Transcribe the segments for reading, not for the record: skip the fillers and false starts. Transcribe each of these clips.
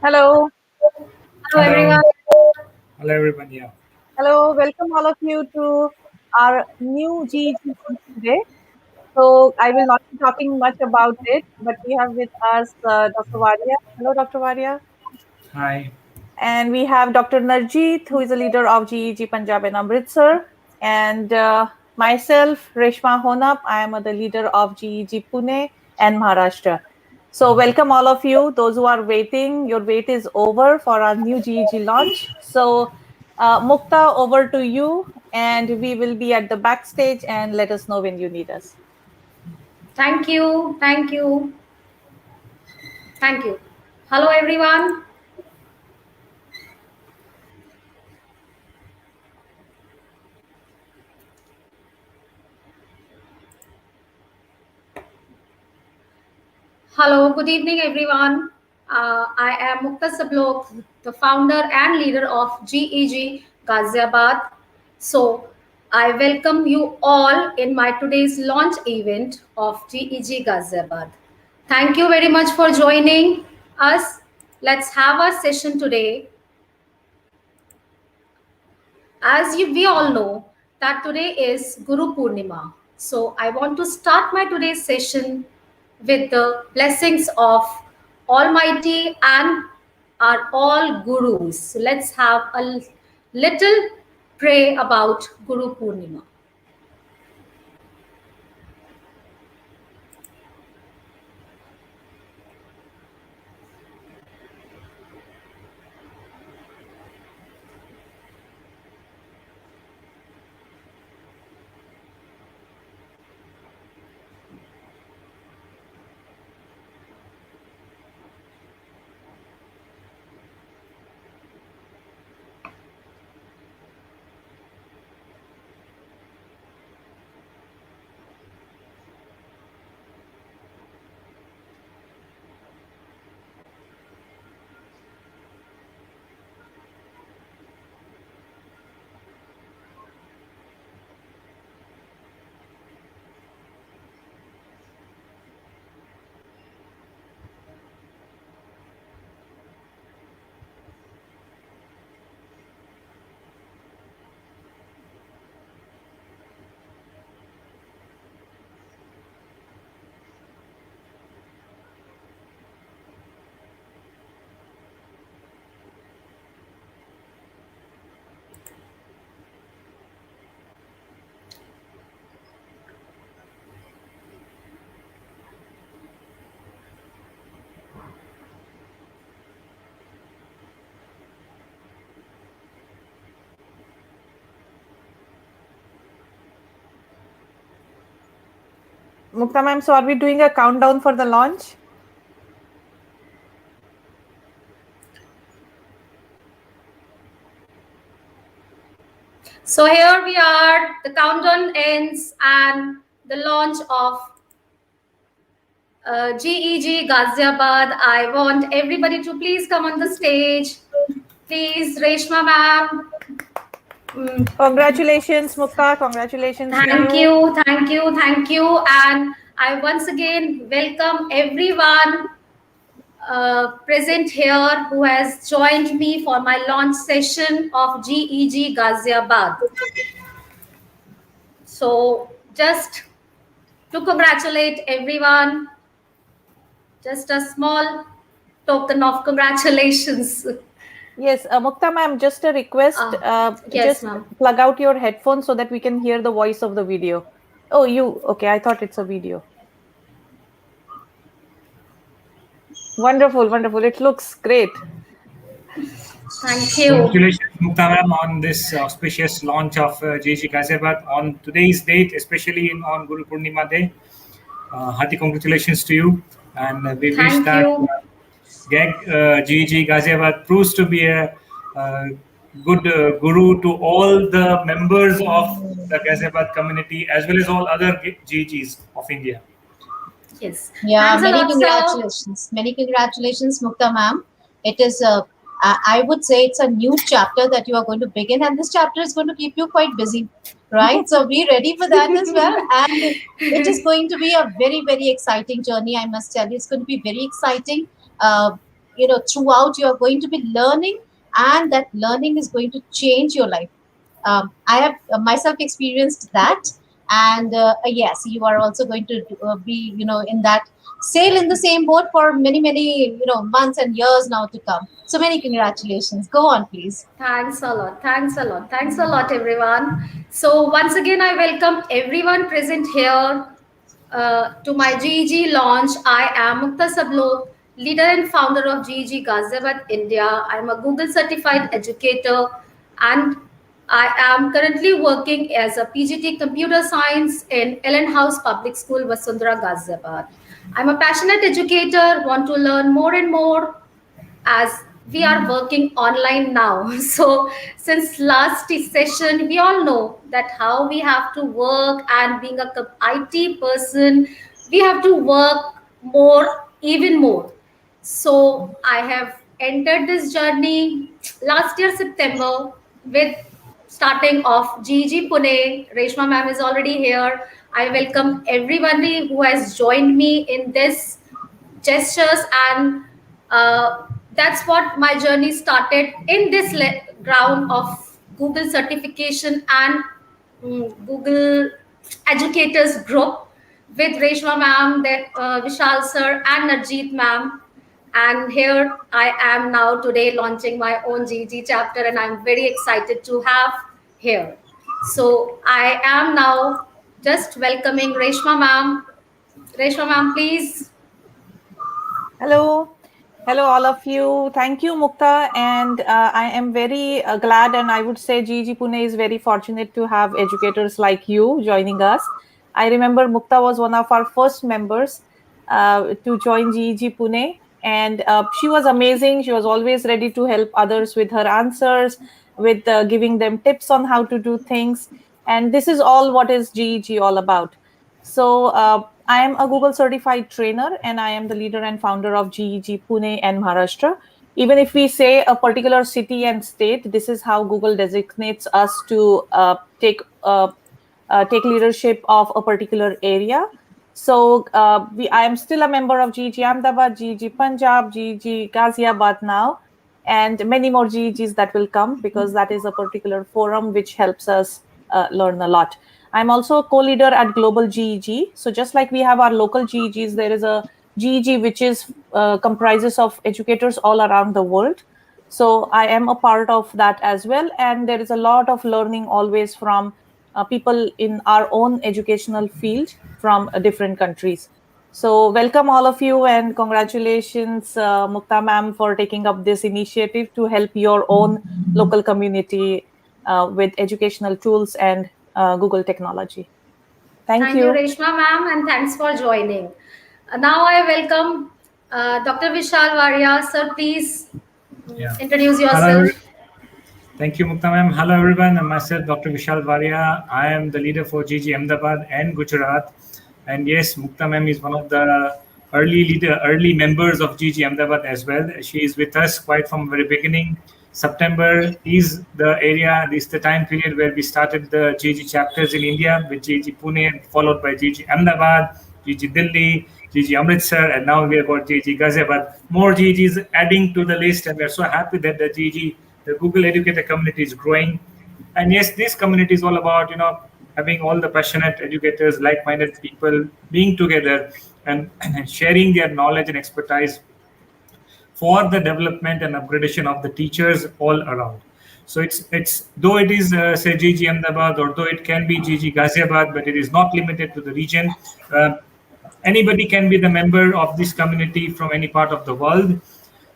Hello. Hello, Hello. everyone. Hello, everyone. Yeah. Hello. Welcome all of you to our new GEG launch today. So I will not be talking much about it, but we have with us Dr. Varia. Hello, Dr. Varia. Hi. And we have Dr. Narjeet, who is a leader of GEG Punjab and Amritsar. And myself, Reshma Honap, I am the leader of GEG Pune and Maharashtra. So welcome all of you. Those who are waiting, your wait is over for our new GEG launch. So Mukta, over to you. And we will be at the backstage and let us know when you need us. Thank you. Thank you. Thank you. Hello, everyone. Hello. Good evening, everyone. I am Mukta Sablok, the founder and leader of GEG Ghaziabad. So, I welcome you all in my today's launch event of GEG Ghaziabad. Thank you very much for joining us. Let's have our session today. We all know that today is Guru Purnima. So I want to start my today's session with the blessings of Almighty and our all gurus. So let's have a little pray about Guru Purnima. Mukta ma'am, so are we doing a countdown for the launch? So here we are, the countdown ends and the launch of GEG Ghaziabad. I want everybody to please come on the stage. Please, Reshma ma'am. Congratulations, Mukta. Congratulations to Thank you. you, thank you, thank you. And I once again welcome everyone present here who has joined me for my launch session of GEG Ghaziabad. So, just to congratulate everyone, just a small token of congratulations. Yes, Mukta ma'am, just a request. Yes, Just ma'am. plug out your headphones so that we can hear the voice of the video. Oh, you, okay. I thought it's a video. Wonderful, wonderful. It looks great. Thank you. Congratulations, Mukta ma'am, on this auspicious launch of GEG Ghaziabad on today's date, especially on Guru Purnima Day. Hearty congratulations to you. And we wish Thank that you. GEG Ghaziabad proves to be a uh, good guru to all the members of the Ghaziabad community as well as all other GEGs of India. Yes. Yeah, Thanks a many lot, sir. congratulations. Many congratulations, Mukta ma'am. It is I would say it's a new chapter that you are going to begin, and this chapter is going to keep you quite busy, right? So be ready for that as well. And it is going to be a very, very exciting journey, I must tell you. It's going to be very exciting. Uh, throughout you are going to be learning, and that learning is going to change your life. I have myself experienced that, and yes, you are also going to be, in that sail in the same boat for many, many, months and years now to come. So many congratulations. Go on, please. Thanks a lot. Thanks a lot. Thanks a lot, everyone. So, once again, I welcome everyone present here to my GEG launch. I am Mukta Sablok, leader and founder of GEG Ghaziabad, India. I am a Google certified educator, and I am currently working as a PGT Computer Science in Ellen House Public School, Vasundhara, Ghaziabad. I'm a passionate educator, want to learn more and more as we are working online now. So since last session, we all know that how we have to work, and being a IT person, we have to work more, even more. So I have entered this journey last year September with starting of GG Pune. Reshma ma'am is already here. I welcome everybody who has joined me in this gestures, and that's what my journey started in this ground of Google certification and Google educators group with Reshma ma'am, that Vishal sir, and Narjeet ma'am. And here I am now today launching my own GG chapter, and I'm very excited to have here. So I am now just welcoming Reshma ma'am. Reshma ma'am, please. Hello. Hello, all of you. Thank you, Mukta. And I am very glad, and I would say GEG Pune is very fortunate to have educators like you joining us. I remember Mukta was one of our first members to join GEG Pune, and she was amazing. She was always ready to help others with her answers, with giving them tips on how to do things. And this is all what is GEG all about. So I am a Google certified trainer, and I am the leader and founder of GEG Pune and Maharashtra. Even if we say a particular city and state, this is how Google designates us to take leadership of a particular area. So I am still a member of GEG Ahmedabad, GEG Punjab, GEG Ghaziabad now, and many more GEGs that will come, because that is a particular forum which helps us learn a lot. I'm also a co-leader at Global GEG. So just like we have our local GEGs, there is a GEG which is comprises of educators all around the world. So I am a part of that as well, and there is a lot of learning always from people in our own educational field from different countries. So welcome all of you, and congratulations, Mukta ma'am, for taking up this initiative to help your own local community with educational tools and Google technology. Thank Thank you, you. Reshma ma'am, and thanks for joining. Now I welcome Dr. Vishal Varia. Sir, please Yeah. introduce Hello. yourself. Thank you, Mukta ma'am. Hello, everyone. I'm myself, Dr. Vishal Varia. I am the leader for GG Ahmedabad and Gujarat. And yes, Mukta ma'am is one of the early members of GG Ahmedabad as well. She is with us quite from very beginning. September is the time period where we started the GG chapters in India with GG Pune, followed by GG Ahmedabad, GG Delhi, GG Amritsar, and now we have got GG Ghaziabad. More GGs adding to the list, and we're so happy that the Google educator community is growing. And yes, this community is all about having all the passionate educators, like-minded people being together and sharing their knowledge and expertise for the development and upgradation of the teachers all around. So it's though it is say GG Ahmedabad, or though it can be GG Ghaziabad, but it is not limited to the region. Anybody can be the member of this community from any part of the world,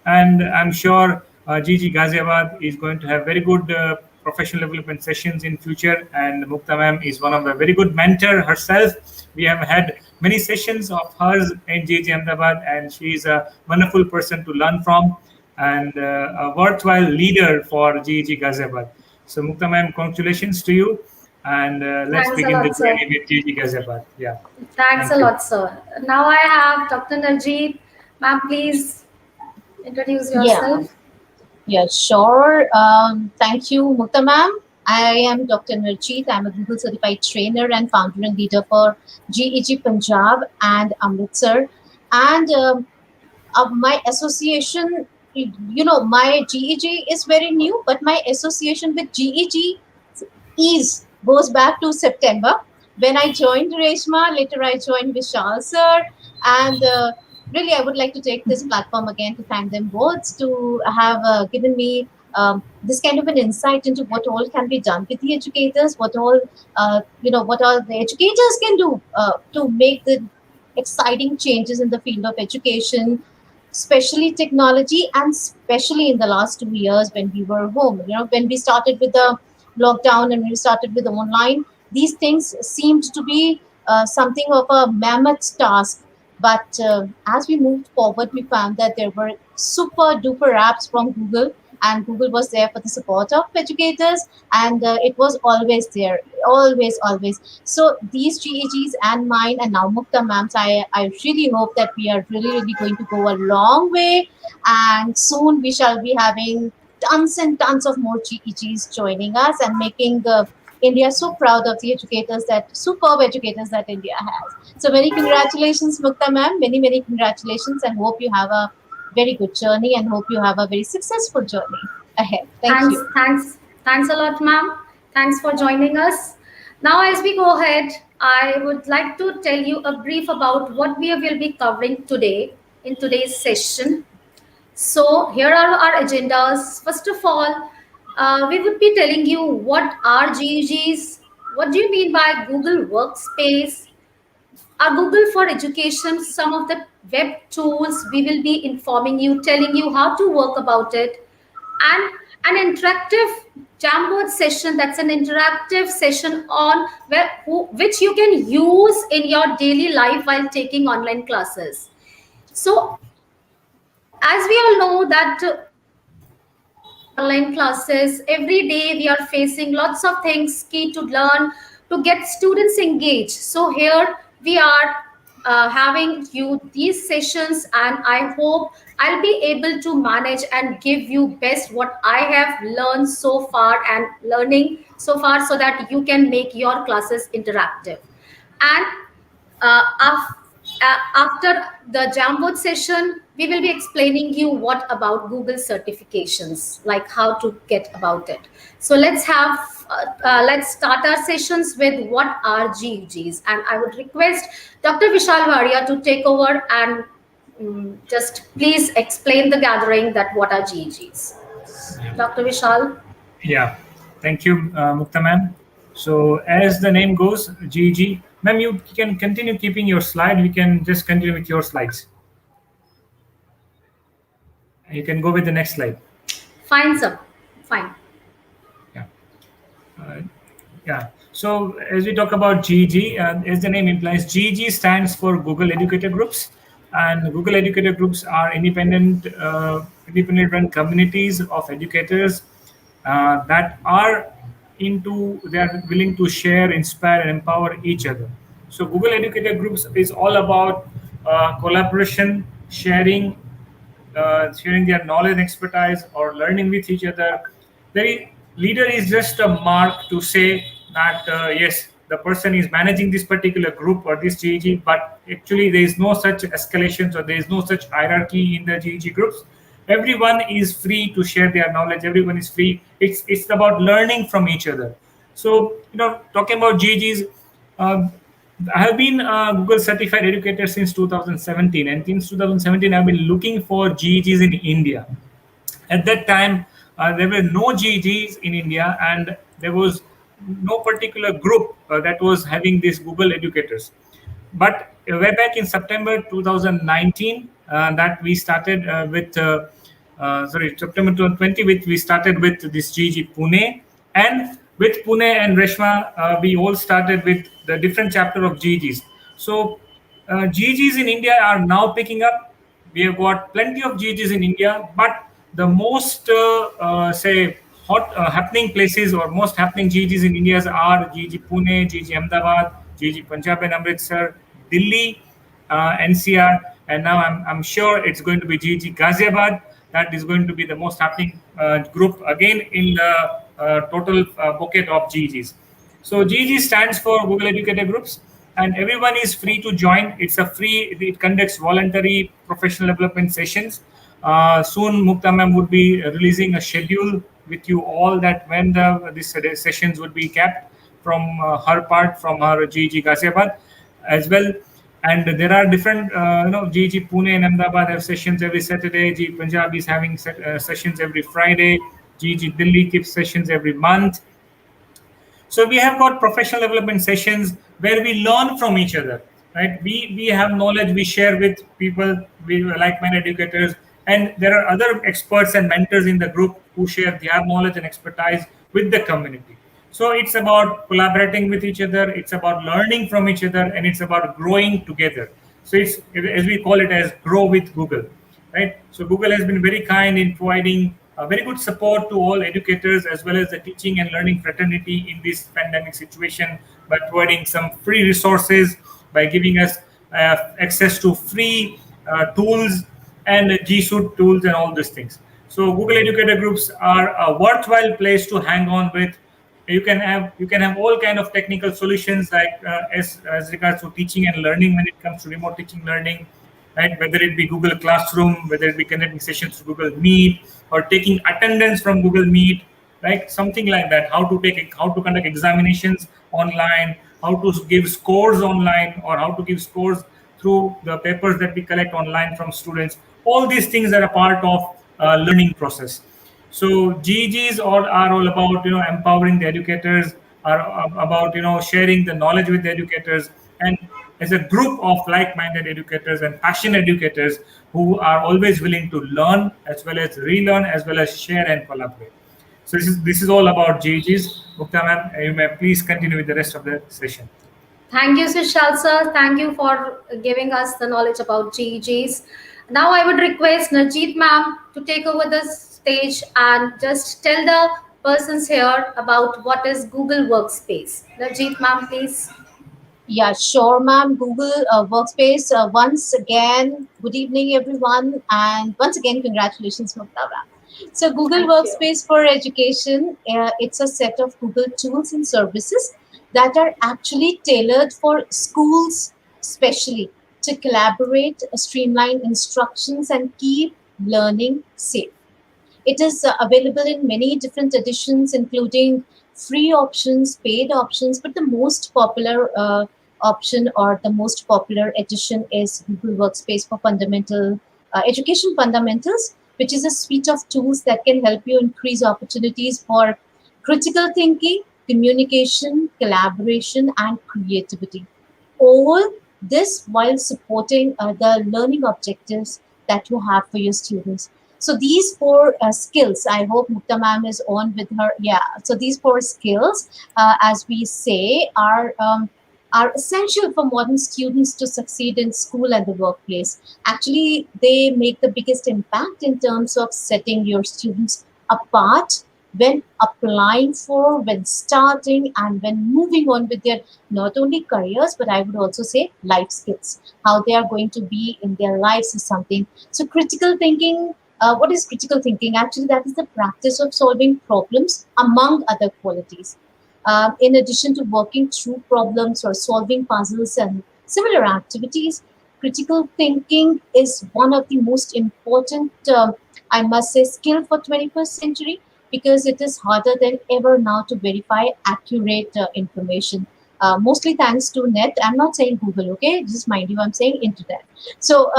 and I'm sure GG Ghaziabad is going to have very good professional development sessions in future. And Mukta ma'am is one of the very good mentor herself. We have had many sessions of hers in GG Ahmedabad, and she is a wonderful person to learn from, and a worthwhile leader for GG Ghaziabad. So Mukta ma'am, congratulations to you, and let's Thanks a begin the lot, sir. journey with GG Ghaziabad. Yeah. Thanks Thank a you. lot, sir. Now I have Dr. Narjeet. Ma'am, please introduce Yeah. yourself. Yeah, sure. Thank you, Mukta ma'am. I am Dr. Narjeet. I'm a Google certified trainer and founder and leader for GEG Punjab and Amritsar. And my association my GEG is very new, but my association with GEG is goes back to September when I joined Reshma. Later, I joined Vishal sir, and really, I would like to take this platform again to thank them both to have given me this kind of an insight into what all can be done with the educators, what all what all the educators can do to make the exciting changes in the field of education, especially technology, and especially in the last 2 years when we were home. When we started with the lockdown and we started with online, these things seemed to be something of a mammoth task. But as we moved forward, we found that there were super duper apps from Google, and Google was there for the support of educators, and it was always there, always, always. So these GEGs and mine, and now Mukta ma'am's, I really hope that we are really, really going to go a long way, and soon we shall be having tons and tons of more GEGs joining us and making India so proud of the educators, that superb educators that India has. So many congratulations, Mukta ma'am. Many, many congratulations, and hope you have a very good journey, and hope you have a very successful journey ahead. Thank Thanks, you. thanks, thanks a lot, ma'am. Thanks for joining us. Now, as we go ahead, I would like to tell you a brief about what we will be covering today in today's session. So, here are our agendas. First of all, we would be telling you what are GEGs, what do you mean by Google Workspace, our Google for Education, some of the web tools we will be informing you, telling you how to work about it, and an interactive Jamboard session. That's an interactive session on which you can use in your daily life while taking online classes. So, as we all know that online classes every day we are facing lots of things key to learn to get students engaged. So here we are having you these sessions, and I hope I'll be able to manage and give you best what I have learned so far and learning so far, so that you can make your classes interactive. And uh, af- after the Jamboard session, we will be explaining you what about Google certifications, like how to get about it. So let's start our sessions with what are GEGs, and I would request Dr. Vishal Varia to take over and just please explain the gathering that what are GEGs. Dr. Vishal. Yeah, thank you, Mukta ma'am. So as the name goes, GEG, ma'am, you can continue keeping your slide. We can just continue with your slides. You can go with the next slide. Fine, sir. Fine. Yeah. Uh, yeah. So as we talk about GEG, as the name implies, GEG stands for Google Educator Groups, and Google Educator Groups are independent run communities of educators that are they are willing to share, inspire, and empower each other. So Google Educator Groups is all about collaboration, sharing their knowledge and expertise, or learning with each other. The leader is just a mark to say that yes, the person is managing this particular group or this GEG, but actually there is no such escalations or there is no such hierarchy in the GEG groups. Everyone is free to share their knowledge. Everyone is free. It's about learning from each other. So talking about GEGs. I have been a Google certified educator since 2017, and since 2017, I've been looking for GEGs in India. At that time, there were no GEGs in India, and there was no particular group that was having these Google educators. But way back in September 2019, that we started September 2020, which we started with this GEG Pune, and with Pune and Reshma, we all started with the different chapter of GEGs. So GEGs in India are now picking up. We have got plenty of GEGs in India, but the most say hot happening places or most happening GEGs in India are GEG Pune, GEG Ahmedabad, GEG Punjab and Amritsar, Delhi, NCR, and now I'm sure it's going to be GEG Ghaziabad. That is going to be the most happening group again in the total bucket of GEGs. So GEG stands for Google Educator Groups, and everyone is free to join. It conducts voluntary professional development sessions. Soon Mukta ma'am would be releasing a schedule with you all that when these sessions would be kept from her part, from her GEG Ghaziabad as well. And there are different, GEG Pune and Ahmedabad have sessions every Saturday. GEG Punjab is having sessions every Friday. GEG Delhi keeps sessions every month. So we have got professional development sessions where we learn from each other, right? We have knowledge we share with people, we like-minded educators, and there are other experts and mentors in the group who share their knowledge and expertise with the community. So it's about collaborating with each other, it's about learning from each other, and it's about growing together. So it's, as we call it, as grow with Google, right? So Google has been very kind in providing very good support to all educators as well as the teaching and learning fraternity in this pandemic situation by providing some free resources, by giving us access to free tools and G Suite tools and all these things. So Google Educator groups are a worthwhile place to hang on with. You can have all kind of technical solutions like as regards to teaching and learning when it comes to remote teaching learning, right? Whether it be Google Classroom, whether it be connecting sessions to Google Meet, or taking attendance from Google Meet, right? Something like that. How to conduct examinations online, how to give scores online, or how to give scores through the papers that we collect online from students. All these things are a part of learning process. So GEGs are all about empowering the educators, are about sharing the knowledge with the educators, and as a group of like-minded educators and passionate educators who are always willing to learn as well as relearn as well as share and collaborate. So this is all about GEGs. Mukta ma'am, you may please continue with the rest of the session. Thank you, Sushal sir. Thank you for giving us the knowledge about GEGs. Now I would request Najit ma'am to take over the stage and just tell the persons here about what is Google Workspace. Najit ma'am, please. Yeah, sure, ma'am. Google Workspace. Once again, good evening, everyone, and once again, congratulations, Mukta ma'am. So, Google Thank you. Workspace for Education. It's a set of Google tools and services that are actually tailored for schools, especially to collaborate, streamline instructions, and keep learning safe. It is available in many different editions, including free options, paid options, but the most popular option or the most popular edition is Google Workspace for Fundamental Education Fundamentals, which is a suite of tools that can help you increase opportunities for critical thinking, communication, collaboration, and creativity. All this while supporting the learning objectives that you have for your students. So these four skills, I hope Mukta ma'am is on with her. Yeah. So these four skills, as we say, are essential for modern students to succeed in school and the workplace. Actually, they make the biggest impact in terms of setting your students apart when applying for, when starting, and when moving on with their not only careers, but I would also say life skills. How they are going to be in their lives is something. So, critical thinking. What is critical thinking? Actually, that is the practice of solving problems among other qualities. In addition to working through problems or solving puzzles and similar activities, critical thinking is one of the most important, I must say, skill for 21st century because it is harder than ever now to verify accurate information. Mostly thanks to net. I'm not saying Google, okay? Just mind you, I'm saying internet. So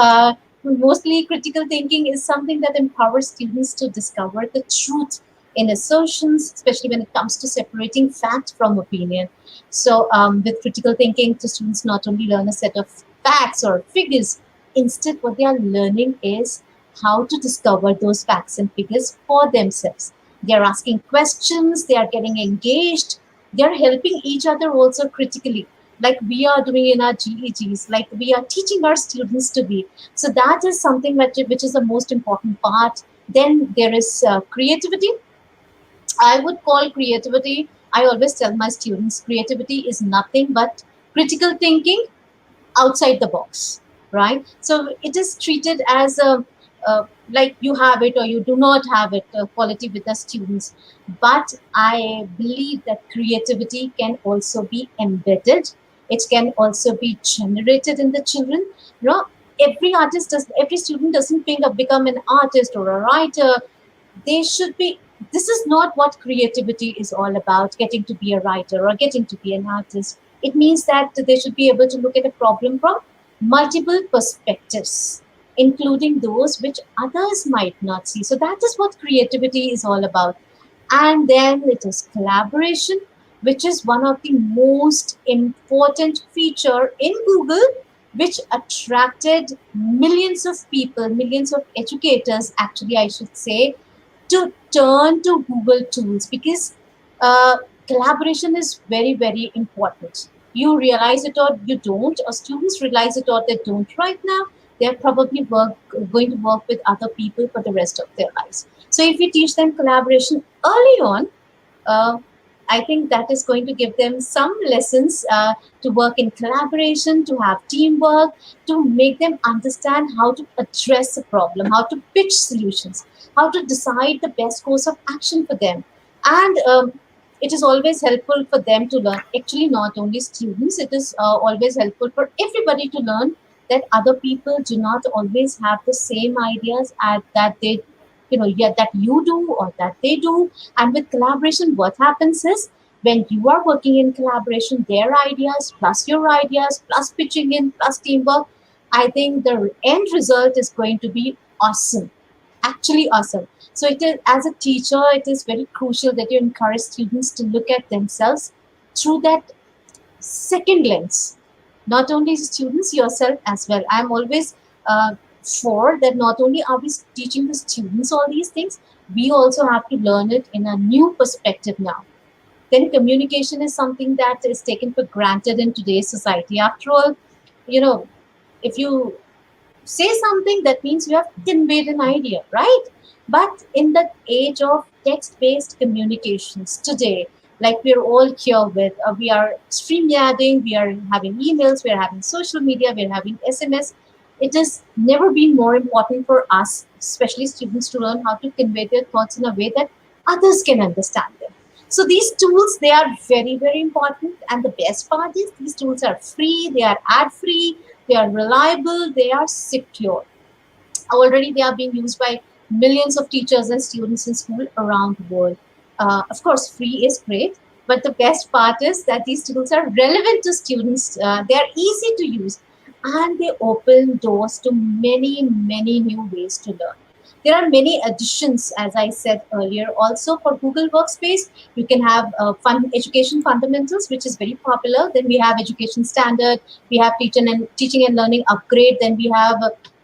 mostly critical thinking is something that empowers students to discover the truth in assertions, especially when it comes to separating fact from opinion. So, with critical thinking, the students not only learn a set of facts or figures, instead, what they are learning is how to discover those facts and figures for themselves. They are asking questions, they are getting engaged, they are helping each other also critically, like we are doing in our GEGs, like we are teaching our students to be. So, that is something which is the most important part. Then there is creativity. I would call creativity, I always tell my students, creativity is nothing but critical thinking outside the box, right? So it is treated as like you have it or you do not have it quality with the students. But I believe that creativity can also be embedded. It can also be generated in the children. You know, every student doesn't become an artist or a writer. They should be. This is not what creativity is all about, getting to be a writer or getting to be an artist. It means that they should be able to look at a problem from multiple perspectives, including those which others might not see. So that is what creativity is all about. And then it is collaboration, which is one of the most important feature in Google, which attracted millions of people, millions of educators, actually, I should say, to turn to Google tools, because collaboration is very, very important. You realize it or you don't, or students realize it or they don't right now. They're probably going to work with other people for the rest of their lives. So if we teach them collaboration early on, uh, I think that is going to give them some lessons to work in collaboration, to have teamwork, to make them understand how to address a problem, how to pitch solutions, how to decide the best course of action for them. And it is always helpful for them to learn. Actually, not only students, it is always helpful for everybody to learn that other people do not always have the same ideas that they, yeah, that you do or that they do. And with collaboration, what happens is when you are working in collaboration, their ideas plus your ideas plus pitching in plus teamwork, I think the end result is going to be awesome, actually awesome. So it is, as a teacher, it is very crucial that you encourage students to look at themselves through that second lens. Not only students, yourself as well. I'm always for that. Not only are we teaching the students all these things, we also have to learn it in a new perspective now. Then communication is something that is taken for granted in today's society. After all, you know, if you say something, that means you have conveyed an idea, right? But in the age of text-based communications today, like we're all here with, we are streamyarding, we are having emails, we are having social media, we are having SMS. It has never been more important for us, especially students, to learn how to convey their thoughts in a way that others can understand them. So these tools, they are very, very important. And the best part is these tools are free, they are ad free, they are reliable, they are secure. Already they are being used by millions of teachers and students in school around the world. Of course, free is great, but the best part is that these tools are relevant to students. They are easy to use, and they open doors to many, many new ways to learn. There are many additions, as I said earlier. Also for Google Workspace, you can have education fundamentals, which is very popular. Then we have education standard. We have teaching and learning upgrade. Then we have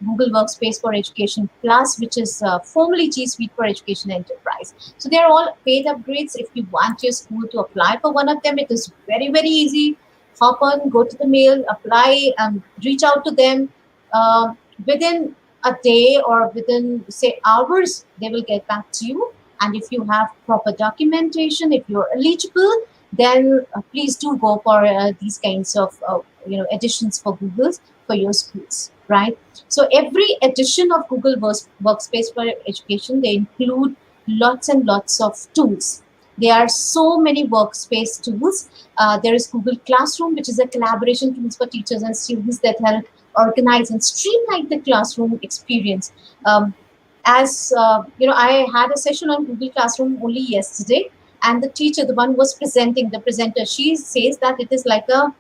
Google Workspace for Education Plus, which is formerly G Suite for Education Enterprise. So they are all paid upgrades. If you want your school to apply for one of them, it is very, very easy. Hop on, go to the mail, apply, reach out to them. Within a day or within, say, hours, they will get back to you. And if you have proper documentation, if you're eligible, then please do go for these kinds of additions for Google's for your schools, right? So every edition of Google Workspace for Education, they include lots and lots of tools. There are so many workspace tools. There is Google Classroom, which is a collaboration tools for teachers and students that help organize and streamline the classroom experience. I had a session on Google Classroom only yesterday, and the teacher, the one who was presenting, the presenter, she says that it is like a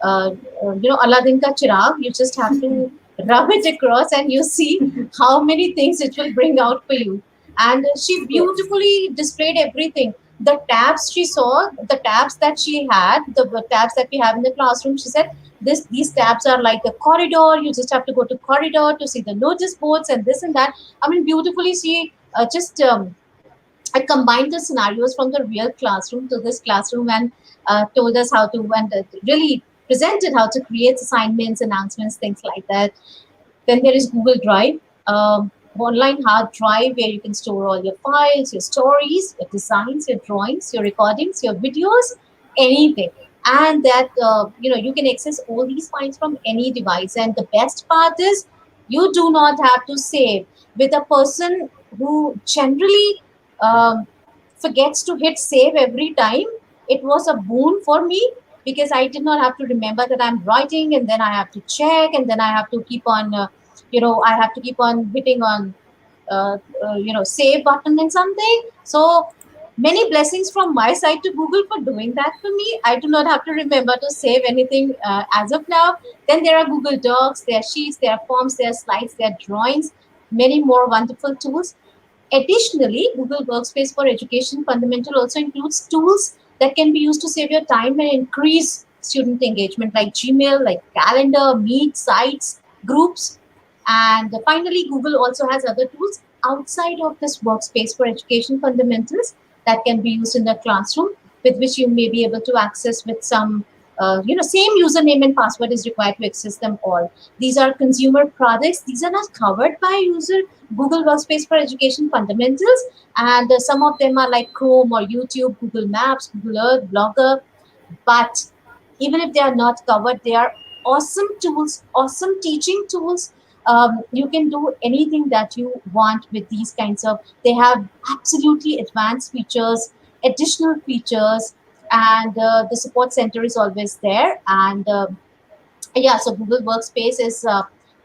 Aladdin ka chirag. You just have to rub it across, and you see how many things it will bring out for you. And she beautifully displayed everything. The tabs she saw, the tabs that she had, the tabs that we have in the classroom, she said, these tabs are like a corridor. You just have to go to corridor to see the notice boards and this and that. I mean, beautifully she just I combined the scenarios from the real classroom to this classroom, and told us how to, and really presented how to create assignments, announcements, things like that. Then there is Google Drive, online hard drive where you can store all your files, your stories, your designs, your drawings, your recordings, your videos, anything. And that you can access all these files from any device. And the best part is you do not have to save. With a person who generally um, forgets to hit save every time, it was a boon for me, because I did not have to remember that I'm writing, and then I have to check, and then I have to keep on I have to keep on hitting on save button and something. So many blessings from my side to Google for doing that for me. I do not have to remember to save anything as of now. Then there are Google Docs, there are sheets, there are forms, there are slides, there are drawings, many more wonderful tools. Additionally, Google Workspace for Education Fundamental also includes tools that can be used to save your time and increase student engagement, like Gmail, like Calendar, Meet, Sites, Groups. And finally, Google also has other tools outside of this Workspace for Education Fundamentals that can be used in the classroom, with which you may be able to access with some, same username and password is required to access them all. These are consumer products. These are not covered by user Google Workspace for Education Fundamentals, and some of them are like Chrome or YouTube, Google Maps, Google Earth, Blogger. But even if they are not covered, they are awesome tools, awesome teaching tools. You can do anything that you want with these kinds of. They have absolutely advanced features, additional features, and the support center is always there. And yeah, so Google Workspace is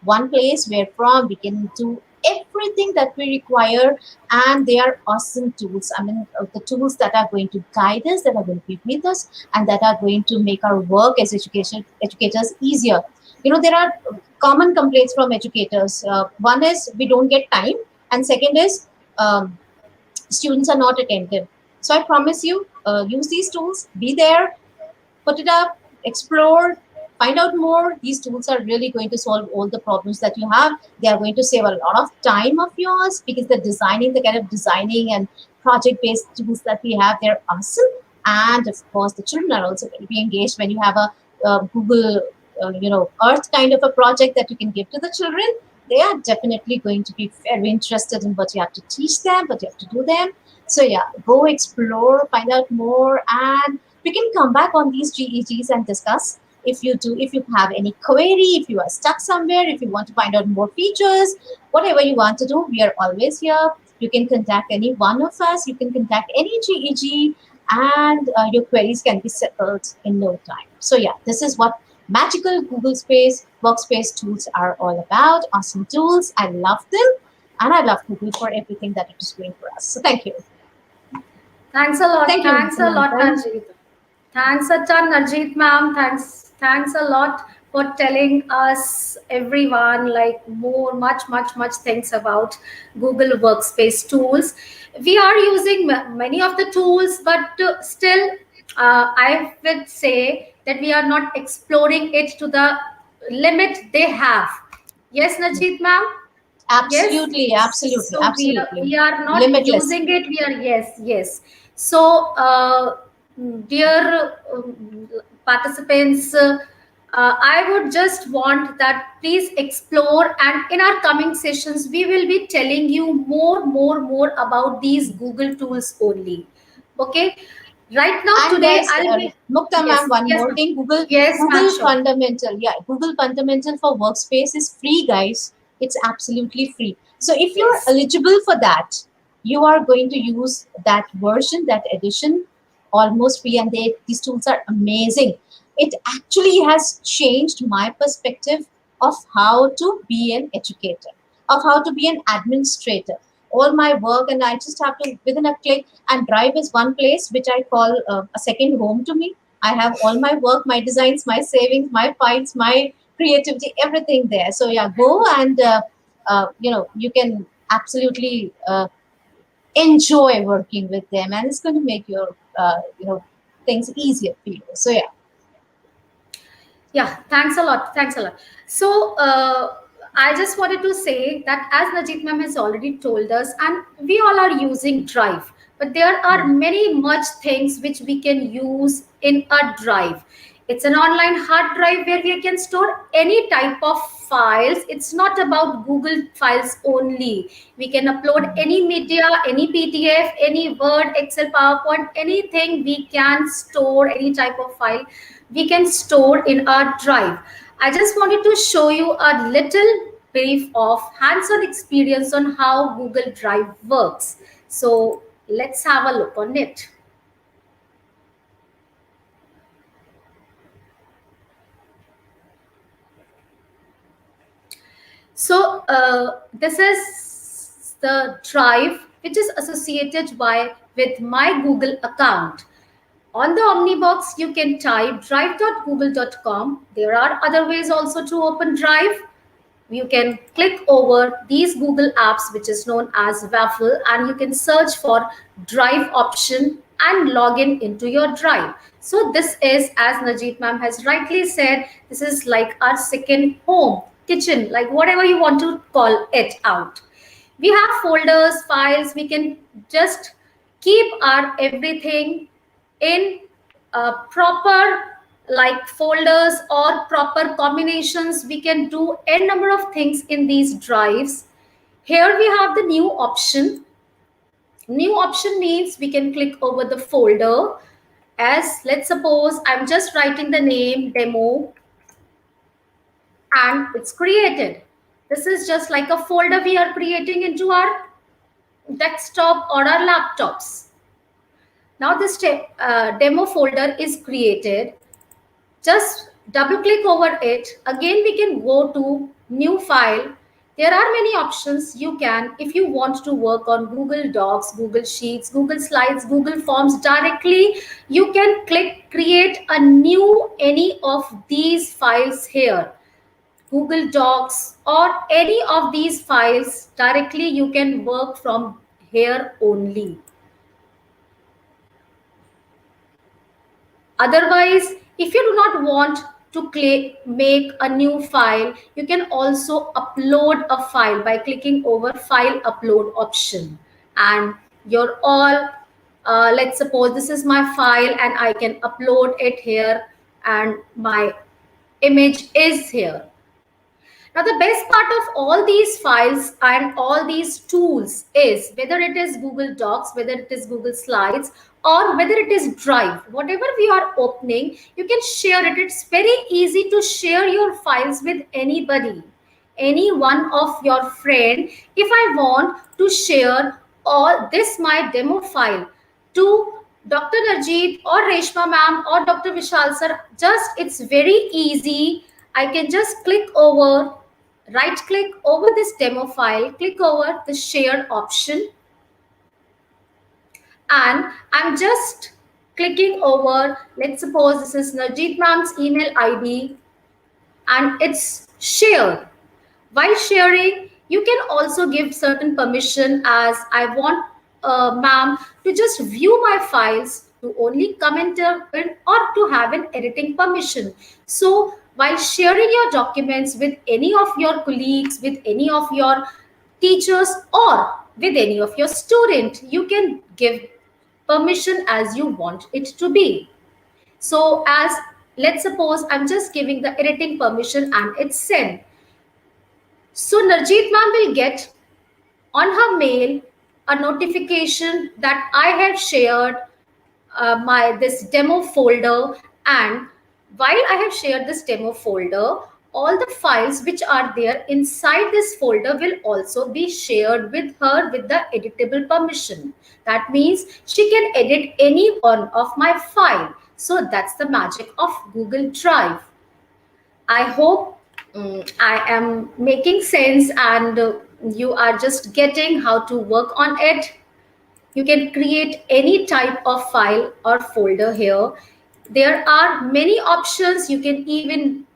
one place where from we can do everything that we require, and they are awesome tools. I mean, the tools that are going to guide us, that are going to be with us, and that are going to make our work as educators easier. There are common complaints from educators. One is we don't get time, and second is students are not attentive. So I promise you, use these tools, be there, put it up, explore, find out more. These tools are really going to solve all the problems that you have. They are going to save a lot of time of yours, because the kind of designing and project-based tools that we have, they're awesome. And of course, the children are also going to be engaged when you have a Google, Earth kind of a project that you can give to the children. They are definitely going to be very interested in what you have to teach them, what you have to do them. So yeah, go explore, find out more, and we can come back on these GEGs and discuss. If you have any query, if you are stuck somewhere, if you want to find out more features, whatever you want to do, we are always here. You can contact any one of us. You can contact any GEG, and your queries can be settled in no time. So yeah, this is what magical Google Space Workspace tools are all about. Awesome tools. I love them, and I love Google for everything that it is doing for us. So thank you. Thanks a lot. Thank you, Thanks a lot, Samantha. Narjeet. Thanks a ton, Narjeet ma'am. Thanks a lot for telling us, everyone, like more, much things about Google Workspace tools. We are using many of the tools, but still, I would say that we are not exploring it to the limit they have. Yes, Narjeet ma'am? Yes. Absolutely, absolutely, So absolutely. we are not Limitless. using it. We are, yes. So dear participants, I would just want that please explore, and in our coming sessions we will be telling you more about these Google tools only. Okay. Right now, And today guys, I'll be, Mukta ma'am, one yes more ma'am. thing. Yes ma'am, Google sure. Fundamental. Yeah, Google Fundamental for Workspace is free, guys. It's absolutely free. So if you're Yes. eligible for that, you are going to use that version, that edition, almost free. And these tools are amazing. It actually has changed my perspective of how to be an educator, of how to be an administrator. All my work, and I just have to, within a click, and Drive is one place which I call a second home to me. I have all my work, my designs, my savings, my files, my creativity, everything there. So yeah, go and you can absolutely enjoy working with them, and it's going to make your things easier for you. So yeah. Yeah, thanks a lot. Thanks a lot. So, I just wanted to say that as Najit ma'am has already told us, and we all are using Drive, but there are many much things which we can use in a Drive. It's an online hard drive where we can store any type of files. It's not about Google files only. We can upload any media, any PDF, any Word, Excel, PowerPoint, anything we can store, any type of file we can store in our Drive. I just wanted to show you a little brief of hands-on experience on how Google Drive works. So let's have a look on it. So this is the drive which is associated with my Google account. On the Omnibox, you can type drive.google.com. There are other ways also to open Drive. You can click over these Google apps, which is known as Waffle, and you can search for Drive option and log in into your Drive. So this is, as Najit ma'am has rightly said, this is like our second home, kitchen, like whatever you want to call it out. We have folders, files, we can just keep our everything in proper like folders or proper combinations. We can do n number of things in these drives. Here we have the new option. New option means we can click over the folder. As let's suppose I'm just writing the name demo and it's created. This is just like a folder we are creating into our desktop or our laptops. Now this demo folder is created. Just double click over it. Again, we can go to new file. There are many options you can, if you want to work on Google Docs, Google Sheets, Google Slides, Google Forms directly, you can click create a new any of these files here. Google Docs or any of these files directly you can work from here only. Otherwise, if you do not want to make a new file, you can also upload a file by clicking over file upload option. And you're all, let's suppose this is my file and I can upload it here and my image is here. Now, the best part of all these files and all these tools is whether it is Google Docs, whether it is Google Slides, or whether it is Drive, whatever we are opening, you can share it. It's very easy to share your files with anybody, any one of your friend. If I want to share all this, my demo file to Dr. Narjeet or Reshma ma'am or Dr. Vishal sir, just it's very easy. I can just click over, right click over this demo file, click over the share option, and I'm just clicking over, let's suppose this is Narjeet ma'am's email ID and it's shared. While sharing, you can also give certain permission, as I want ma'am to just view my files, to only comment or to have an editing permission. So while sharing your documents with any of your colleagues, with any of your teachers, or with any of your student, you can give permission as you want it to be. So as let's suppose I'm just giving the editing permission and it's sent. So Narjeet ma'am will get on her mail a notification that I have shared this demo folder, and while I have shared this demo folder, all the files which are there inside this folder will also be shared with her with the editable permission. That means she can edit any one of my file. So that's the magic of Google Drive. I hope I am making sense and you are just getting how to work on it. You can create any type of file or folder here. There are many options. You can even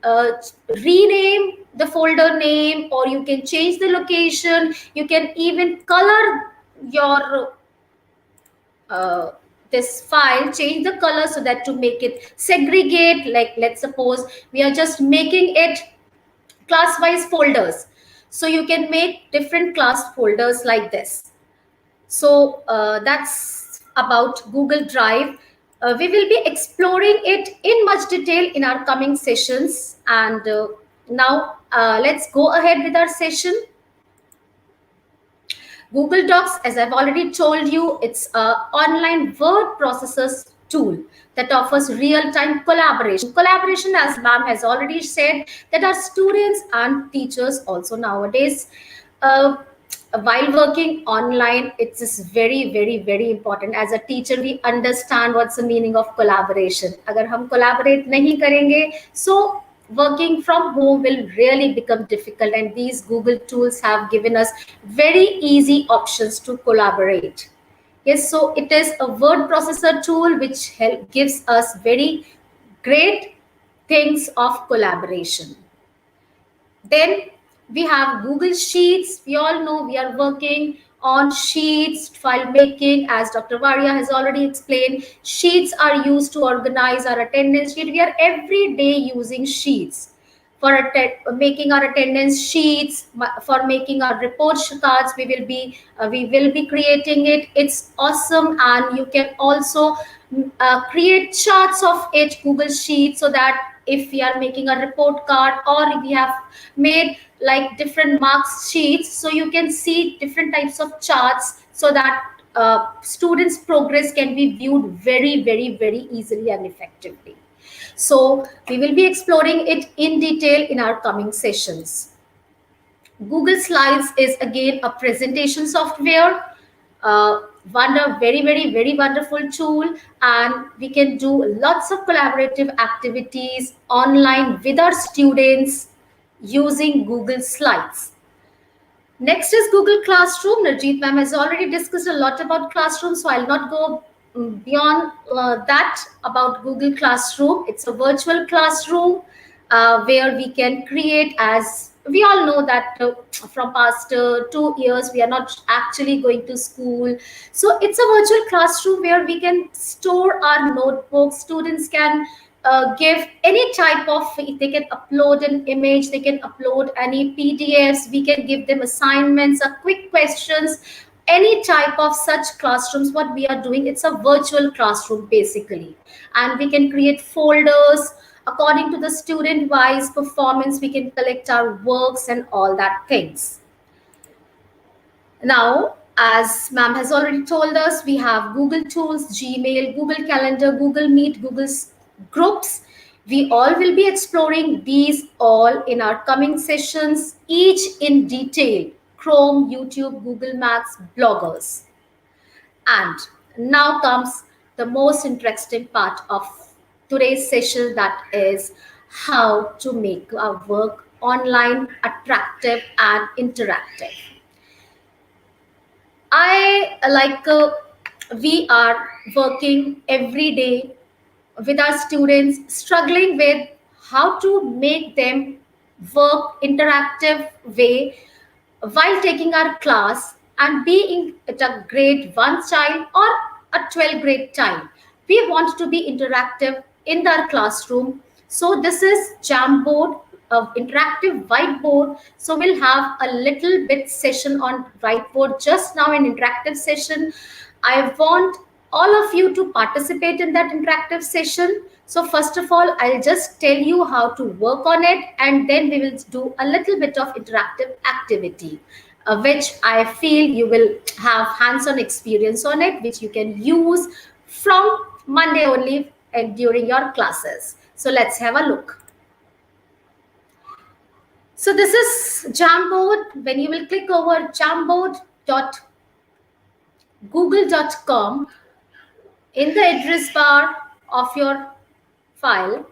rename the folder name, or you can change the location. You can even color your this file, change the color so that to make it segregate. Like let's suppose we are just making it class wise folders, so you can make different class folders like this. So that's about Google Drive. We will be exploring it in much detail in our coming sessions. And now let's go ahead with our session. Google Docs, as I've already told you, it's an online word processors tool that offers real-time collaboration. Collaboration, as ma'am has already said, that our students and teachers also nowadays, while working online, it is very, very, very important. As a teacher, we understand what's the meaning of collaboration. Agar hum collaborate nahi karenge, so working from home will really become difficult, and these Google tools have given us very easy options to collaborate. Yes, so it is a word processor tool which gives us very great things of collaboration. Then we have Google Sheets. We all know we are working on sheets, file making, as Dr. Varia has already explained. Sheets are used to organize our attendance sheet. We are every day using sheets for making our attendance sheets, for making our report cards. We will be creating it. It's awesome, and you can also create charts of it, Google Sheets, so that if we are making a report card, or if we have made like different marks sheets, so you can see different types of charts, so that students progress can be viewed very, very, very easily and effectively. So we will be exploring it in detail in our coming sessions. Google Slides is again a presentation software. Very, very, very wonderful tool, and we can do lots of collaborative activities online with our students using Google Slides. Next is Google Classroom. Narjeet ma'am has already discussed a lot about Classroom, so I'll not go beyond that about Google Classroom. It's a virtual classroom where we can create, as we all know that from past 2 years we are not actually going to school. So it's a virtual classroom where we can store our notebooks. Students can give any type of, they can upload an image, they can upload any PDFs, we can give them assignments, quick questions, any type of such classrooms. What we are doing, it's a virtual classroom basically, and we can create folders according to the student wise performance. We can collect our works and all that things. Now, as ma'am has already told us, we have Google Tools, Gmail, Google Calendar, Google Meet, Google Groups. We all will be exploring these all in our coming sessions, each in detail: Chrome, YouTube, Google Maps, bloggers. And now comes the most interesting part of today's session, that is how to make our work online attractive and interactive. We are working every day with our students, struggling with how to make them work interactive way while taking our class, and being at a grade 1 child or a 12th grade child. We want to be interactive in their classroom. So this is Jamboard, interactive whiteboard. So we'll have a little bit session on whiteboard just now, an interactive session. I want all of you to participate in that interactive session. So first of all, I'll just tell you how to work on it, and then we will do a little bit of interactive activity, which I feel you will have hands-on experience on it, which you can use from Monday only and during your classes. So let's have a look. So this is Jamboard. When you will click over jamboard.google.com, in the address bar of your file,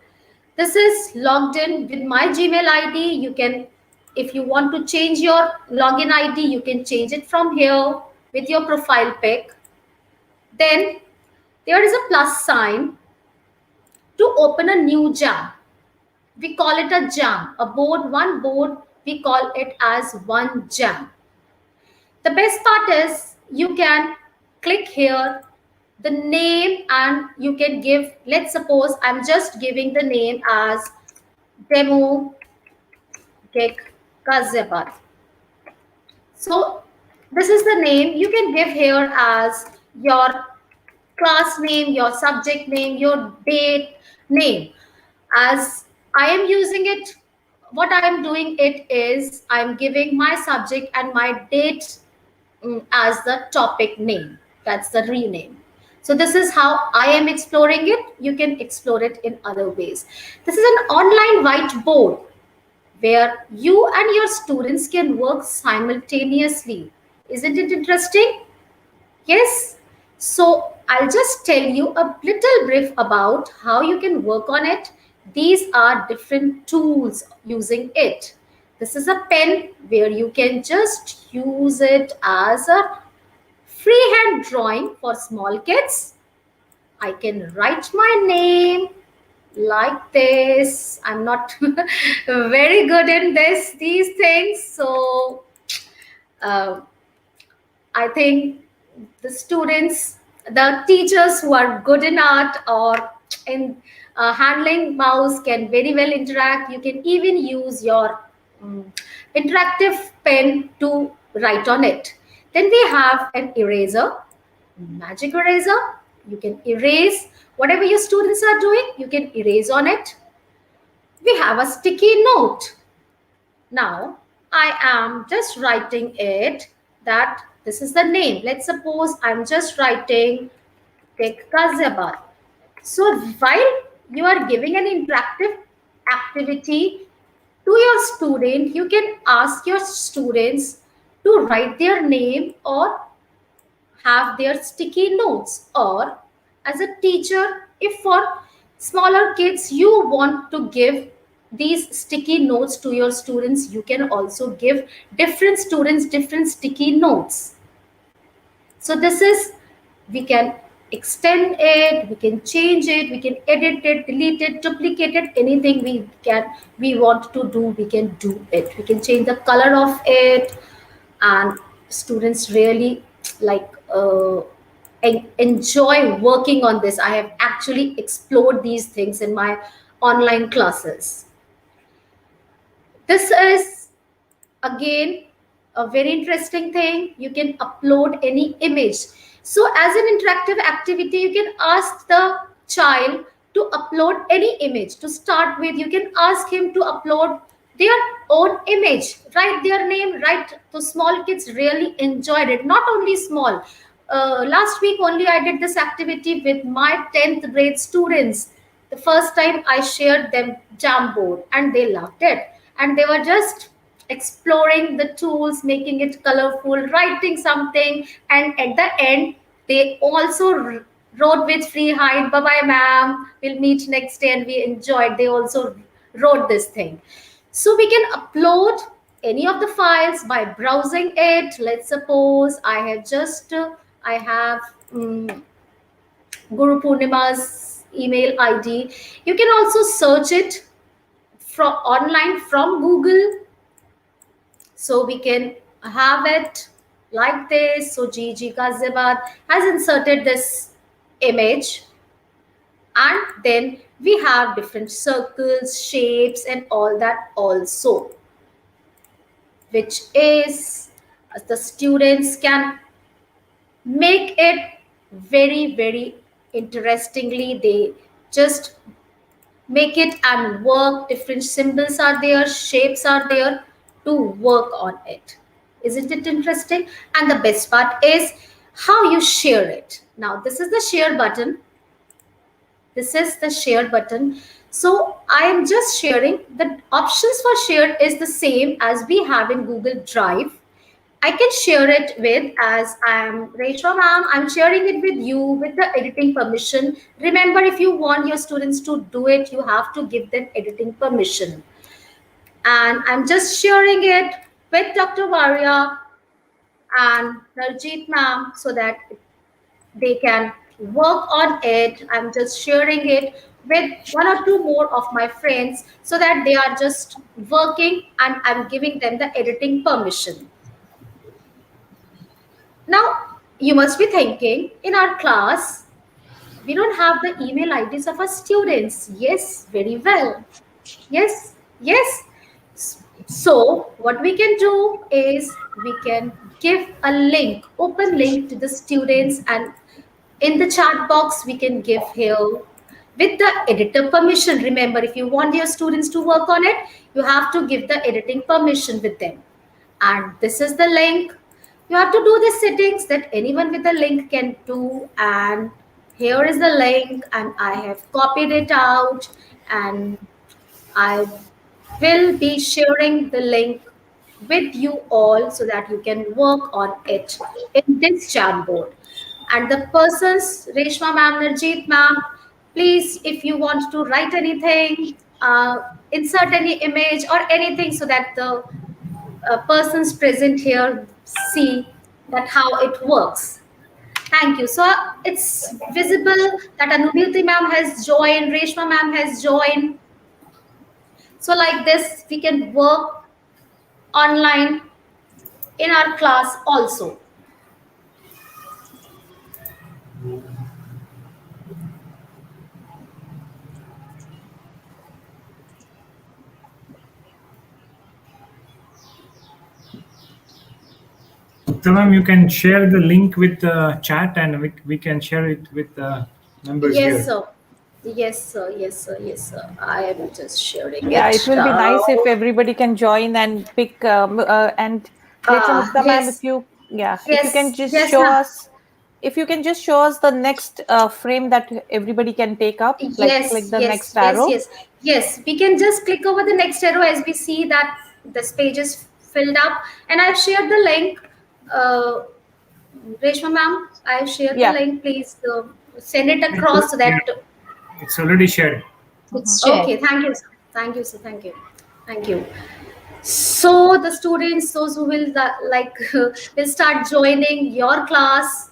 this is logged in with my Gmail ID. You can, if you want to change your login ID, you can change it from here with your profile pic. Then there is a plus sign to open a new jam. We call it a jam, a board, one board, we call it as one jam. The best part is you can click here the name, and you can give, let's suppose I'm just giving the name as Demo GEG Ghaziabad. So this is the name you can give here as your class name, your subject name, your date name. As I am using it, what I am doing it is I'm giving my subject and my date as the topic name. That's the rename. So this is how I am exploring it. You can explore it in other ways. This is an online whiteboard where you and your students can work simultaneously. Isn't it interesting? Yes. So I'll just tell you a little brief about how you can work on it. These are different tools using it. This is a pen where you can just use it as a freehand drawing for small kids. I can write my name like this. I'm not very good in these things, so uh, I think the students, the teachers who are good in art or in handling mouse can very well interact. You can even use your um, interactive pen to write on it. Then we have an eraser, magic eraser. You can erase whatever your students are doing, you can erase on it. We have a sticky note. Now, I am just writing it that this is the name. Let's suppose I'm just writing GEG Ghaziabad. So while you are giving an interactive activity to your student, you can ask your students to write their name or have their sticky notes. Or as a teacher, if for smaller kids you want to give these sticky notes to your students, you can also give different students different sticky notes. So this is, we can extend it, we can change it, we can edit it, delete it, duplicate it, anything we want to do, we can do it. We can change the color of it, and students really like enjoy working on this. I have actually explored these things in my online classes. This is again a very interesting thing. You can upload any image. So as an interactive activity, you can ask the child to upload any image. To start with, you can ask him to upload their own image, write their name, write. The small kids really enjoyed it, not only small. Last week only I did this activity with my 10th grade students. The first time I shared them Jamboard and they loved it. And they were just exploring the tools, making it colorful, writing something. And at the end, they also wrote with freehand, bye bye, ma'am, we'll meet next day. And we enjoyed. They also wrote this thing. So we can upload any of the files by browsing it. Let's suppose I have Guru Purnima's email ID. You can also search it from online from Google. So we can have it like this. So GEG Ghaziabad has inserted this image, and then we have different circles, shapes, and all that also, which is the students can make it very interestingly. They just make it and work. Different symbols are there, shapes are there to work on it. Isn't it interesting? And the best part is how you share it. Now this is the share button. This is the share button. So I am just sharing. The options for share is the same as we have in Google Drive. I can share it with, as I'm Rachel ma'am, I'm sharing it with you with the editing permission. Remember, if you want your students to do it, you have to give them editing permission. And I'm just sharing it with Dr. Varia and Narjeet ma'am so that they can work on it. I'm just sharing it with one or two more of my friends so that they are just working, and I'm giving them the editing permission. Now, you must be thinking, in our class, we don't have the email IDs of our students. Yes, very well. Yes, yes. So, what we can do is we can give a link, open link to the students, and in the chat box, we can give here with the editor permission. Remember, if you want your students to work on it, you have to give the editing permission with them. And this is the link. You have to do the settings that anyone with a link can do. And here is the link, and I have copied it out, and I will be sharing the link with you all so that you can work on it in this Jamboard. And the persons, Reshma ma'am, Narjeet ma'am, Please, if you want to write anything, insert any image or anything, so that the persons present here see that how it works. Thank you. So it's visible that Anubhuti ma'am has joined, Reshma ma'am has joined. So like this, we can work online in our class also. So, ma'am, you can share the link with the chat, and we can share it with the members Yes, here. sir. Yes, sir. Yes, sir. Yes, sir. I am just sharing Yeah, it it will be now. nice if everybody can join and pick and Lecha Mukta ma'am, Yes, if you if you can yes, just yes, show ma'am. us, if you can just show us the next frame that everybody can take up, like click Yes, the yes, next yes, arrow. yes, yes. We can just click over the next arrow as we see that this page is filled up. And I've shared the link. Uh, Reshma ma'am, I've shared the Yeah. link. Please send it across so that. It's already shared. It's shared. Okay, thank you, sir. Thank you, sir. Thank you. Thank you. So the students, those who will will start joining your class,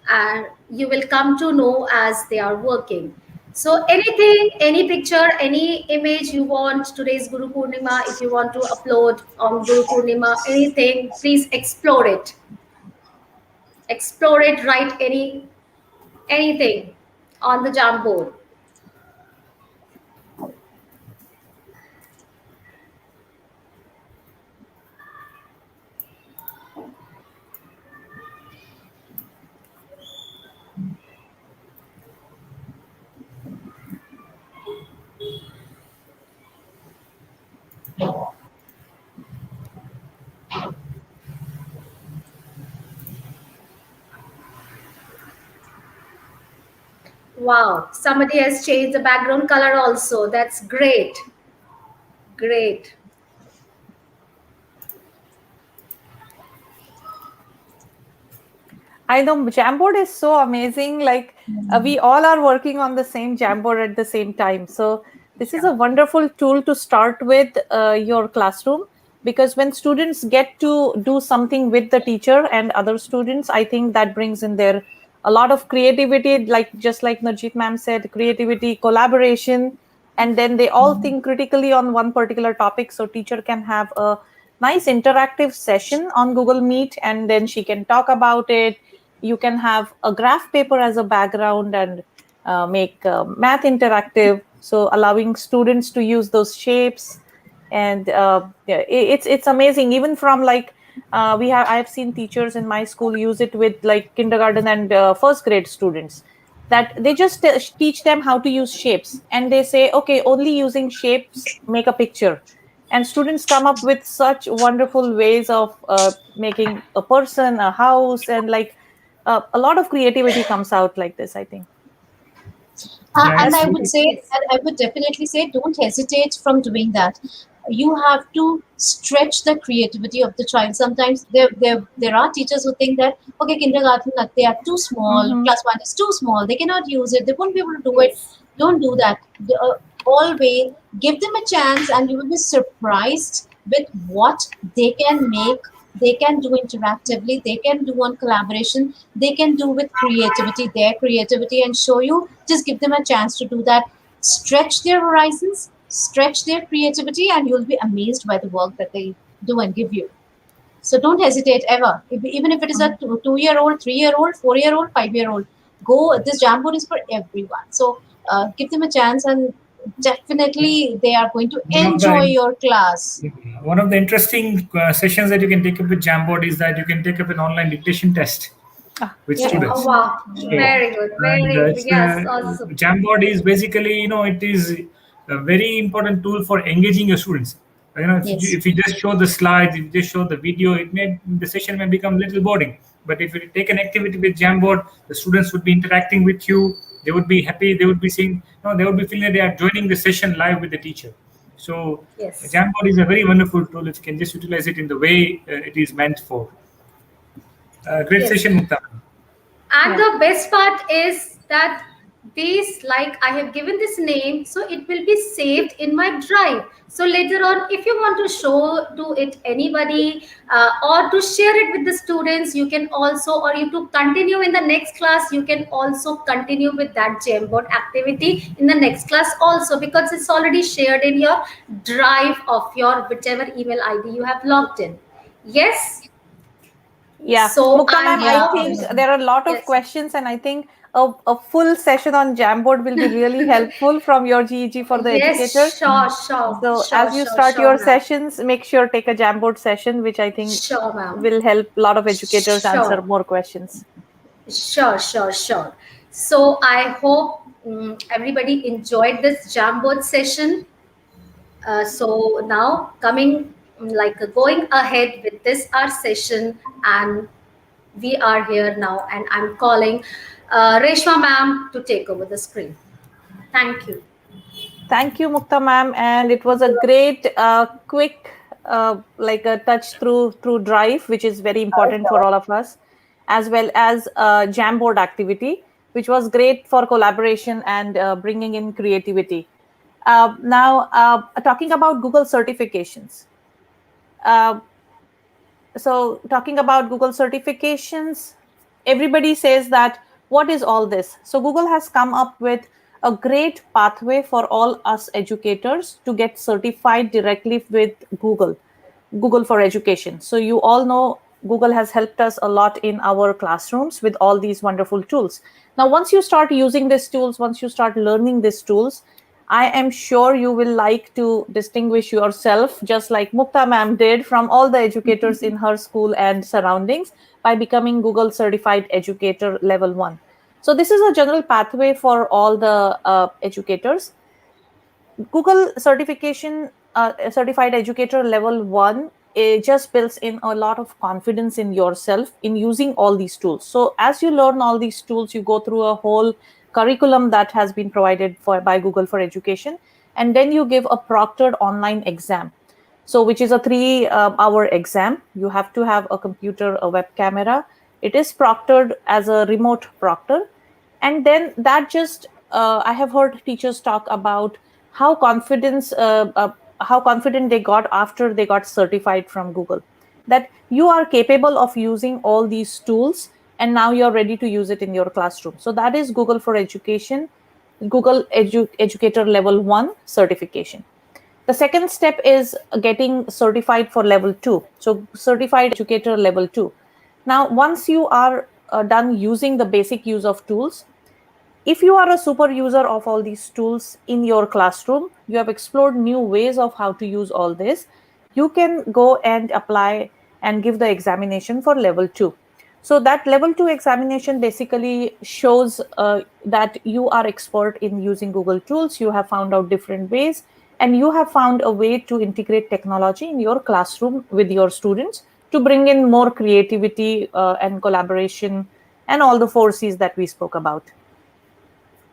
and you will come to know as they are working. So anything, any picture, any image you want, today's Guru Purnima, if you want to upload on Guru Purnima, anything, please explore it. Explore it, write anything on the Jamboard. Wow, somebody has changed the background color also. That's great. Great. I know Jamboard is so amazing. Like we all are working on the same Jamboard at the same time. So this is a wonderful tool to start with your classroom, because when students get to do something with the teacher and other students, I think that brings in their a lot of creativity, like just like Najit ma'am said, creativity, collaboration, and then they all think critically on one particular topic. So teacher can have a nice interactive session on Google Meet, and then she can talk about it. You can have a graph paper as a background and make math interactive, so allowing students to use those shapes. And yeah, it's amazing. Even from like I've seen teachers in my school use it with like kindergarten and first grade students, that they just teach them how to use shapes, and they say, okay, only using shapes make a picture. And students come up with such wonderful ways of making a person, a house, and like a lot of creativity comes out like this, I think. Yeah, And it's I would really, say, Yes. and I would definitely say, don't hesitate from doing that. You have to stretch the creativity of the child. Sometimes there are teachers who think that, okay, kindergarten, they are too small, Mm-hmm. class one is too small, they cannot use it, they won't be able to do it. Yes. Don't do that. Always give them a chance, and you will be surprised with what they can make. They can do interactively, they can do on collaboration, they can do with creativity, their creativity, and show you. Just give them a chance to do that. Stretch their horizons, stretch their creativity, and you'll be amazed by the work that they do and give you. So don't hesitate ever. Even if it is a 2-year-old, 3-year-old, 4-year-old, 5-year-old, go. This Jamboard is for everyone. So give them a chance, and definitely they are going to one of enjoy the your class. one of the interesting sessions that you can take up with Jamboard is that you can take up an online dictation test Ah, with yeah. Oh, students. wow. So, Very good. and Very, it's yes, awesome. Jamboard is basically, it is a very important tool for engaging your students. Yes. If you just show the slides, if you just show the video, the session may become a little boring. But if you take an activity with Jamboard, the students would be interacting with you. They would be happy. They would be saying, they would be feeling that they are joining the session live with the teacher. So, Yes. Jamboard is a very wonderful tool if you can just utilize it in the way it is meant for. Great Yes. session, Mukta. And Yeah. the best part is that this, like I have given this name, so it will be saved in my drive. So later on, if you want to show to it anybody, or to share it with the students, you can also, or you to continue in the next class, you can also continue with that Jamboard activity in the next class also, because it's already shared in your drive of your whichever email ID you have logged in. Yes. Yeah, So Mukta I ma'am, I hope, think there are a lot of yes, questions, and I think a full session on Jamboard will be really helpful from your GEG for the yes, educators. So as you start sure, your ma'am. sessions, make sure take a Jamboard session, which I think Sure, ma'am. will help a lot of educators answer Sure, more questions. sure. So I hope everybody enjoyed this Jamboard session. So now coming, like going ahead with this our session, and we are here now, and I'm calling Reshma ma'am to take over the screen. Thank you. Thank you, Mukta ma'am, and it was a great, quick, like a touch through Drive, which is very important for all of us, as well as Jamboard activity, which was great for collaboration and bringing in creativity. Now, talking about Google certifications. Uh, so talking about Google certifications, everybody says that what is all this? So Google has come up with a great pathway for all us educators to get certified directly with Google for Education. So you all know Google has helped us a lot in our classrooms with all these wonderful tools. Now, once you start using these tools, once you start learning these tools, I am sure you will like to distinguish yourself, just like Mukta ma'am did, from all the educators in her school and surroundings by becoming Google Certified Educator Level 1. So, this is a general pathway for all the educators. Google certification, certified educator level 1, it just builds in a lot of confidence in yourself in using all these tools. So as you learn all these tools, you go through a whole curriculum that has been provided for by Google for Education, and then you give a proctored online exam. So which is a 3 hour exam. You have to have a computer, a web camera. It is proctored as a remote proctor, and then that just I have heard teachers talk about how confidence how confident they got after they got certified from Google, that you are capable of using all these tools and now you're ready to use it in your classroom. So that is Google for Education, Educator level 1 certification. The second step is getting certified for level 2. So certified educator level 2. Now once you are done using the basic use of tools, if you are a super user of all these tools in your classroom, you have explored new ways of how to use all this, you can go and apply and give the examination for level 2. So that level 2 examination basically shows that you are expert in using Google tools, you have found out different ways, and you have found a way to integrate technology in your classroom with your students to bring in more creativity and collaboration and all the 4 C's that we spoke about.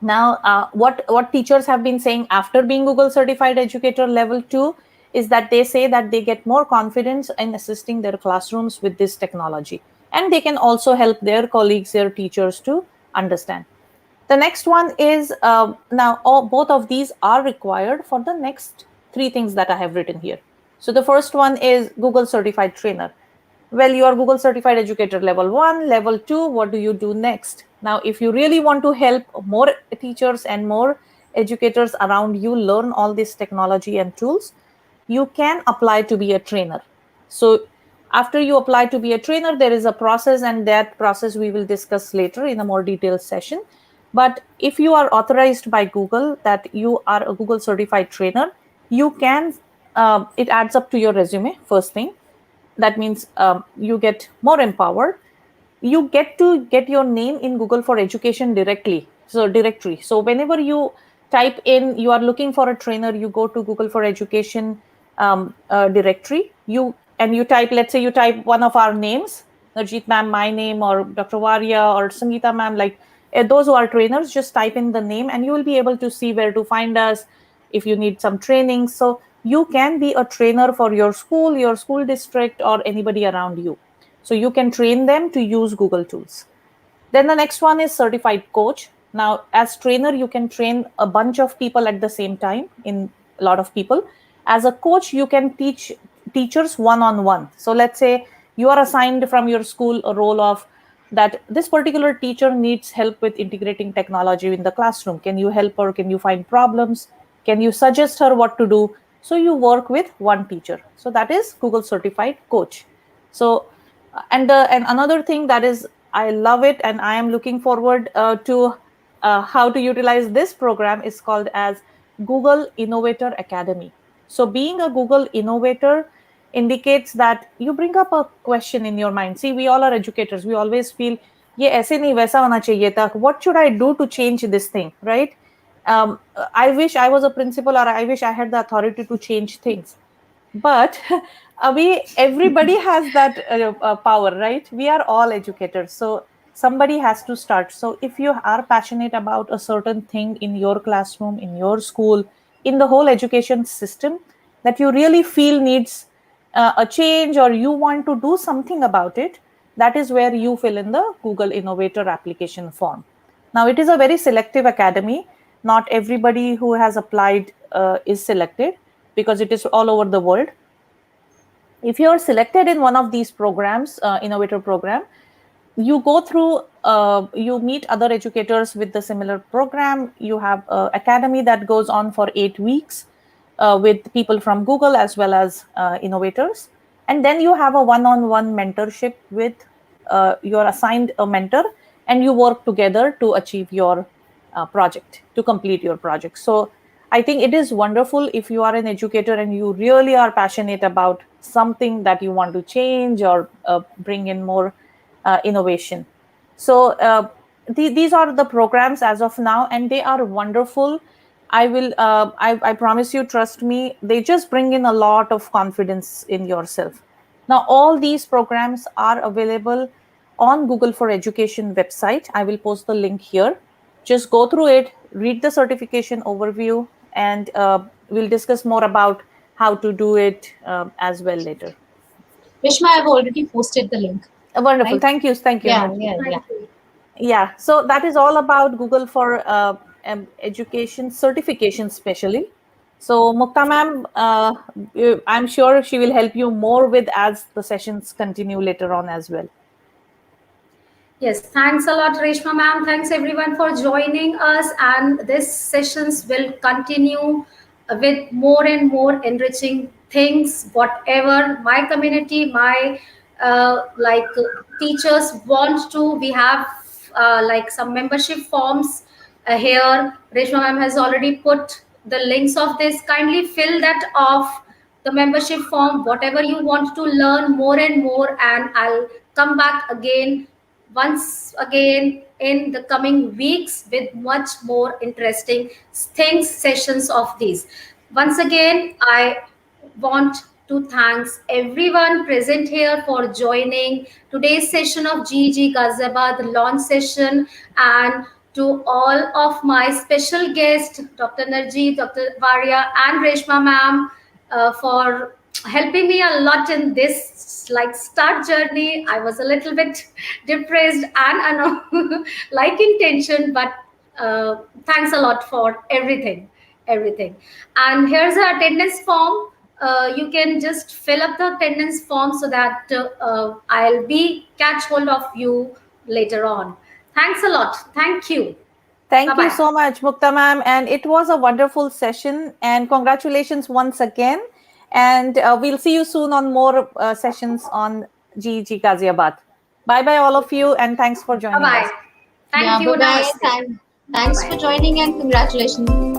Now, what teachers have been saying after being Google Certified Educator Level 2 is that they say that they get more confidence in assisting their classrooms with this technology. And they can also help their colleagues, their teachers to understand. The next one is now both of these are required for the next 3 things that I have written here. So the first one is Google Certified Trainer. Well, you are Google Certified Educator level 1, level 2. What do you do next? Now, if you really want to help more teachers and more educators around you learn all this technology and tools, you can apply to be a trainer. So after you apply to be a trainer, there is a process, and that process we will discuss later in a more detailed session. But if you are authorized by Google that you are a Google certified trainer, you can, it adds up to your resume, first thing. That means you get more empowered. You get to get your name in Google for Education directory. So whenever you type in you are looking for a trainer, you go to Google for Education directory, you type, let's say you type one of our names, Narjeet ma'am, my name, or Dr. Waria, or Sangeeta ma'am, like those who are trainers, just type in the name and you will be able to see where to find us if you need some training. So you can be a trainer for your school district, or anybody around you. So you can train them to use Google tools. Then the next one is certified coach. Now, as trainer, you can train a bunch of people at the same time, in a lot of people. As a coach, you can teach teachers one-on-one. So let's say you are assigned from your school a role of that this particular teacher needs help with integrating technology in the classroom. Can you help her? Can you find problems? Can you suggest her what to do? So you work with one teacher. So that is Google certified coach. So and another thing that is, I love it and I am looking forward to how to utilize this program is called as Google Innovator Academy. So being a Google innovator indicates that you bring up a question in your mind. See, we all are educators. We always feel, ये ऐसे नहीं वैसा होना चाहिए था. What should I do to change this thing, right? I wish I was a principal, or I wish I had the authority to change things. But everybody has that power, right? We are all educators, so somebody has to start. So if you are passionate about a certain thing in your classroom, in your school, in the whole education system, that you really feel needs a change, or you want to do something about it, that is where you fill in the Google Innovator application form. Now, it is a very selective academy. Not everybody who has applied is selected, because it is all over the world. If you are selected in one of these programs, innovator program, you go through, you meet other educators with the similar program. You have an academy that goes on for 8 weeks with people from Google as well as innovators. And then you have a one-on-one mentorship with your assigned a mentor, and you work together to achieve your project, to complete your project. So I think it is wonderful if you are an educator and you really are passionate about something that you want to change or bring in more innovation. So these are the programs as of now, and they are wonderful. I promise you, trust me, they just bring in a lot of confidence in yourself. Now, all these programs are available on Google for Education website. I will post the link here. Just go through it, read the certification overview, and we'll discuss more about how to do it as well later. Reshma, I've already posted the link. Wonderful. Right? Thank you. Thank you. Yeah, Nurji. yeah, yeah. Thank you. Yeah, so that is all about Google for education certification, specially. So Mukta ma'am, I'm sure she will help you more with as the sessions continue later on as well. Yes, thanks a lot, Reshma ma'am. Thanks everyone for joining us. And this sessions will continue with more and more enriching things, whatever my community, my teachers want to. We have like some membership forms here. Reshma ma'am has already put the links of this. Kindly fill that off, the membership form, whatever you want to learn more and more, and I'll come back again once again in the coming weeks with much more interesting things, sessions of these. Once again, I want to thanks everyone present here for joining today's session of GEG Ghaziabad launch session, and to all of my special guests, Dr. Narji, Dr. Varia, and Reshma ma'am, for helping me a lot in this like start journey. I was a little bit depressed and like in tension, but thanks a lot for everything. And here's the attendance form. You can just fill up the attendance form so that I'll be catch hold of you later on. Thanks a lot. Thank you. Thank Bye-bye. you so much, Mukta ma'am. And it was a wonderful session. And congratulations once again. And we'll see you soon on more sessions on GEG Ghaziabad. Bye-bye, all of you. And thanks for joining Bye-bye. us. Thank Yeah, you. bye-bye. Namaste. Thanks Bye-bye. for joining and congratulations.